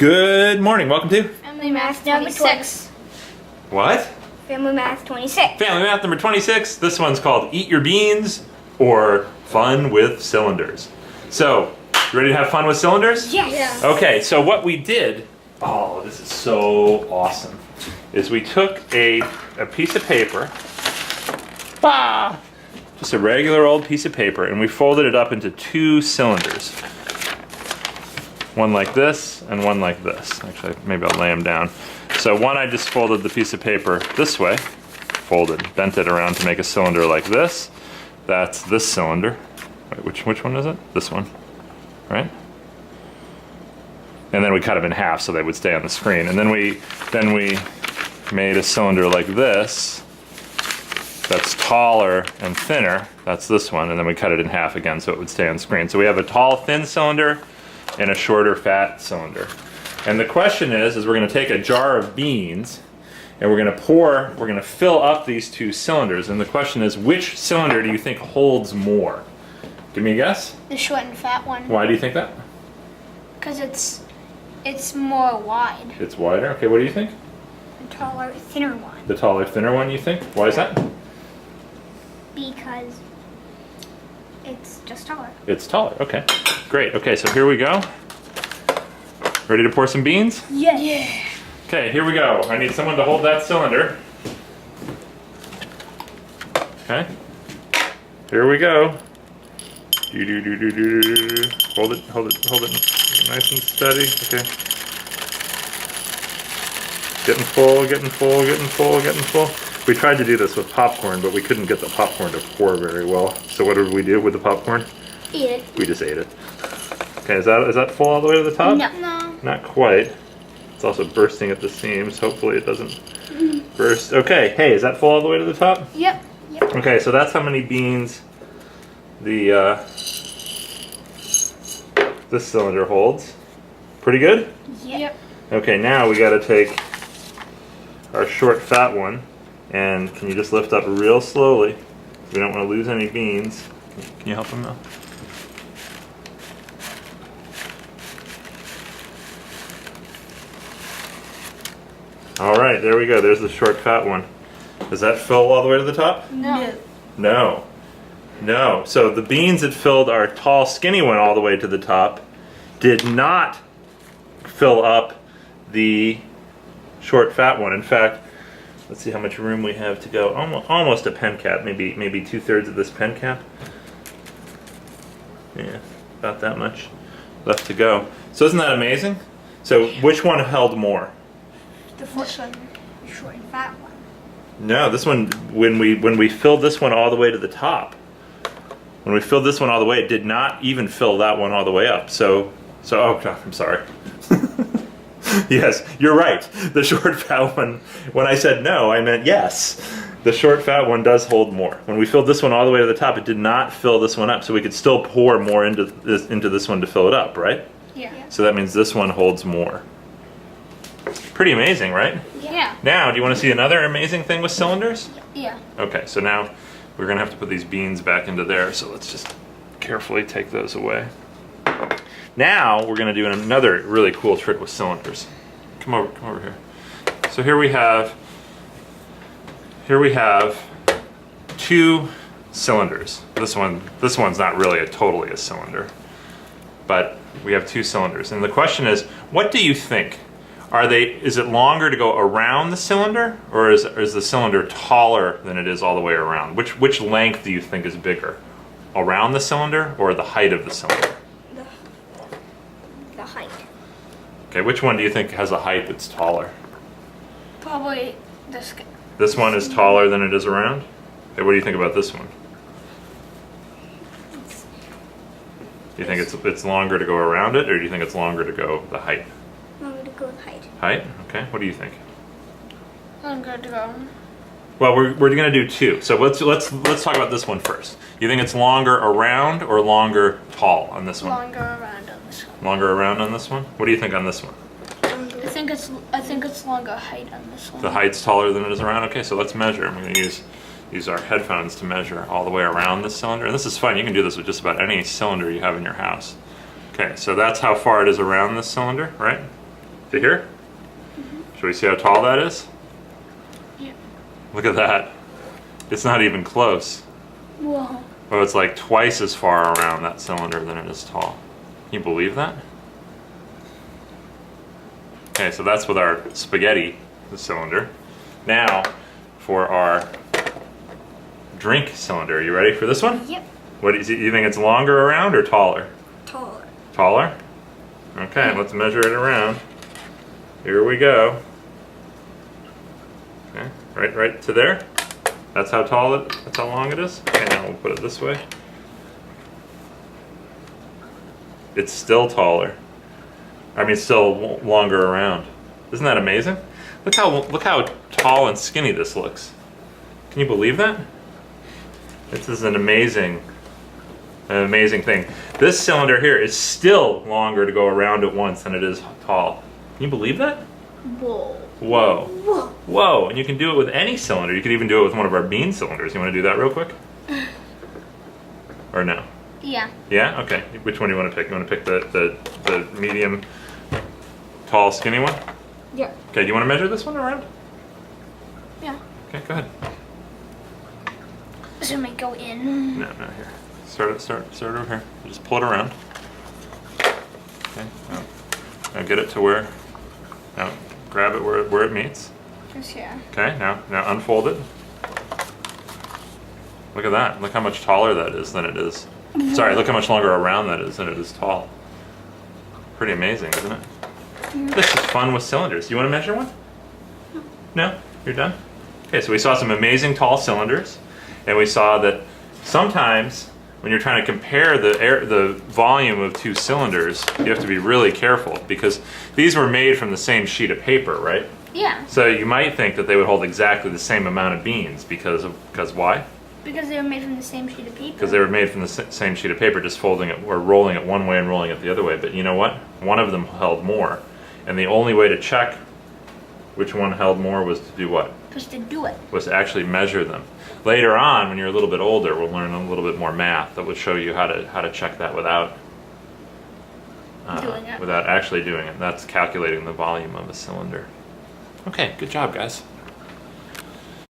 Good morning. Welcome to FamilyMath26. What? FamilyMath26. Family Math number 26. This one's called Eat Your Beans or Fun with Cylinders. So, you ready to have fun with cylinders? Yes. Okay, so what we did, oh, this is so awesome, is we took a piece of paper, just a regular old piece of paper, and we folded it up into two cylinders. One like this and one like this. Actually, maybe I'll lay them down. So one, I just folded the piece of paper this way, bent it around to make a cylinder like this. That's this cylinder. Wait, which one is it? This one, right? And then we cut them in half so they would stay on the screen. And then we made a cylinder like this that's taller and thinner. That's this one. And then we cut it in half again so it would stay on screen. So we have a tall, thin cylinder and a shorter, fat cylinder. And the question is we're going to take a jar of beans and we're going to fill up these two cylinders. And the question is, which cylinder do you think holds more? Give me a guess. The short and fat one. Why do you think that? Because it's more wide. It's wider. Okay, what do you think? The taller, thinner one. The taller, thinner one, you think? Why is that? Because it's just taller. It's taller. Okay, great. Okay, so here we go. Ready to pour some beans? Yeah. Okay, here we go. I need someone to hold that cylinder. Okay. Here we go. Hold it nice and steady. Okay. Getting full. We tried to do this with popcorn, but we couldn't get the popcorn to pour very well. So what did we do with the popcorn? Eat it. We just ate it. Okay, is that full all the way to the top? No. Not quite. It's also bursting at the seams. Hopefully it doesn't burst. Okay, hey, is that full all the way to the top? Yep. Okay, so that's how many beans this cylinder holds. Pretty good? Yep. Okay, now we gotta take our short fat one, and can you just lift up real slowly? We don't want to lose any beans. Can you help him though? All right, there we go. There's the short fat one. Does that fill all the way to the top? No. No. So the beans that filled our tall, skinny one all the way to the top did not fill up the short, fat one. In fact, let's see how much room we have to go. Almost a pen cap, maybe 2/3 of this pen cap. Yeah, about that much left to go. So isn't that amazing? So which one held more? The first one, the short and fat one. No, this one, when we filled this one all the way to the top, when we filled this one all the way, it did not even fill that one all the way up. So oh God, I'm sorry. Yes, you're right. The short fat one, when I said no, I meant yes. The short fat one does hold more. When we filled this one all the way to the top, it did not fill this one up, so we could still pour more into this one to fill it up, right? Yeah. So that means this one holds more. Pretty amazing, right? Yeah. Now, do you want to see another amazing thing with cylinders? Yeah. Okay, so now we're going to have to put these beans back into there, so let's just carefully take those away. Now we're going to do another really cool trick with cylinders. Come over here. So here we have two cylinders. This one's not really totally a cylinder, but we have two cylinders. And the question is, what do you think? Is it longer to go around the cylinder, or is the cylinder taller than it is all the way around? Which length do you think is bigger? Around the cylinder or the height of the cylinder? The height. Okay, which one do you think has a height that's taller? Probably this. This one is taller than it is around? Okay, what do you think about this one? Do you think it's longer to go around it, or do you think it's longer to go the height? Longer to go with height. Height? Okay, what do you think? Longer to go. Well, we're going to do two. So let's talk about this one first. You think it's longer around or longer tall on this one? Longer around on this one. Longer around on this one? What do you think on this one? I think it's longer height on this one. The height's taller than it is around? Okay, so let's measure. I'm going to use our headphones to measure all the way around this cylinder. And this is fun. You can do this with just about any cylinder you have in your house. Okay, so that's how far it is around this cylinder, right? See here? Should we see how tall that is? Yeah. Look at that. It's not even close. Whoa. Oh, it's like twice as far around that cylinder than it is tall. Can you believe that? Okay, so that's with our spaghetti cylinder. Now, for our drink cylinder. Are you ready for this one? Yep. What is it? You think it's longer around or taller? Taller. Taller? Okay, let's measure it around. Here we go. Okay, right to there. That's how tall it. That's how long it is. Okay, now we'll put it this way. It's still taller. I mean, still longer around. Isn't that amazing? Look how tall and skinny this looks. Can you believe that? This is an amazing thing. This cylinder here is still longer to go around at once than it is tall. Can you believe that? Whoa. Whoa. Whoa. Whoa, and you can do it with any cylinder. You could even do it with one of our bean cylinders. You want to do that real quick? Or no? Yeah. Yeah? Okay. Which one do you want to pick? You want to pick the medium, tall, skinny one? Yeah. Okay, do you want to measure this one around? Yeah. Okay, go ahead. So it might go in. No, here. Start over here. Just pull it around. Okay. Now get it to where. Now grab it where it meets. Just here. Okay. Now unfold it. Look at that. Look how much taller that is than it is. Sorry. Look how much longer around that is than it is tall. Pretty amazing, isn't it? This is fun with cylinders. You want to measure one? No? You're done? Okay. So we saw some amazing tall cylinders, and we saw that sometimes when you're trying to compare the volume of two cylinders, you have to be really careful because these were made from the same sheet of paper, right? Yeah. So you might think that they would hold exactly the same amount of beans because why? Because they were made from the same sheet of paper. Because they were made from the same sheet of paper, just folding it or rolling it one way and rolling it the other way. But you know what? One of them held more, and the only way to check which one held more was to do what? Just to do it. Was to actually measure them. Later on, when you're a little bit older, we'll learn a little bit more math that would show you how to check that without Doing it. without actually doing it. That's calculating the volume of a cylinder. Okay, good job, guys.